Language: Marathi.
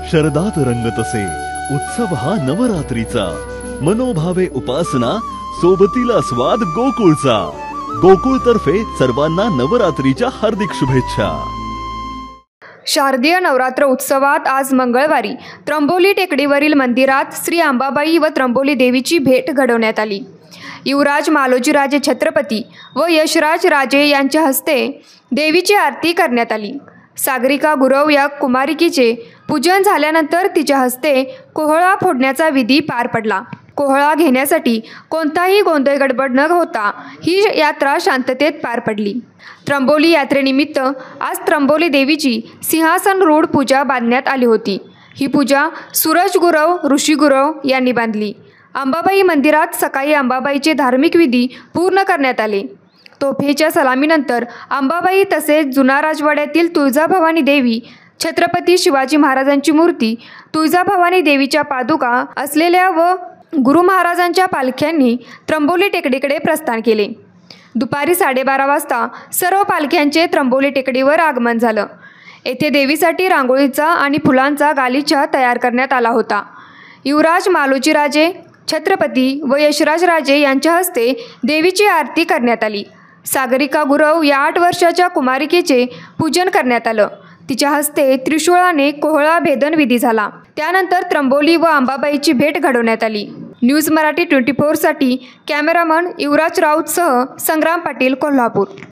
शरदात रंगतसे उत्सव हा नवरात्रीचा, मनोभावे उपासना सोबतीला स्वाद गोकुळचा। गोकुळतर्फे सर्वांना नवरात्रीच्या हार्दिक शुभेच्छा। शारदीय नवरात्र उत्सवात आज मंगळवारी त्र्यंबोली टेकडीवरील मंदिरात श्री अंबाबाई व त्र्यंबोली देवीची भेट घडवण्यात आली। युवराज मालोजीराजे छत्रपती व यशराज राजे यांच्या हस्ते देवीची आरती करण्यात आली। सागरिका गुरव या कुमारिकेचे पूजन झाल्यानंतर तिच्या हस्ते कोहळा फोडण्याचा विधी पार पडला। कोहळा घेण्यासाठी कोणताही गोंधळ गडबड न होता ही यात्रा शांततेत पार पडली। त्र्यंबोली यात्रेनिमित्त आज त्र्यंबोली देवीची सिंहासन रूढ पूजा बांधण्यात आली होती। ही पूजा सूरज गुरव ऋषी गुरव यांनी बांधली। अंबाबाई मंदिरात सकाळी अंबाबाईचे धार्मिक विधी पूर्ण करण्यात आले। तोफेच्या सलामीनंतर अंबाबाई तसेच जुना राजवाड्यातील तुळजाभवानी देवी, छत्रपती शिवाजी महाराजांची मूर्ती, तुळजाभवानी देवीच्या पादुका असलेल्या व गुरु महाराजांच्या पालख्यांनी त्र्यंबोली टेकडीकडे प्रस्थान केले। दुपारी 12:30 वाजता सर्व पालख्यांचे त्र्यंबोली टेकडीवर आगमन झालं। येथे देवीसाठी रांगोळीचा आणि फुलांचा गालिचा तयार करण्यात आला होता। युवराज मालोजीराजे छत्रपती व यशराज राजे यांच्या हस्ते देवीची आरती करण्यात आली। सागरिका गुरव या 8 वर्षाच्या कुमारिकेचे पूजन करण्यात आलं। तिच्या हस्ते त्रिशूळाने कोहळा भेदन विधी झाला। त्यानंतर त्र्यंबोली व अंबाबाईची भेट घडवण्यात आली। न्यूज मराठी 24 साठी कॅमेरामन युवराज राऊतसह संग्राम पाटील, कोल्हापूर।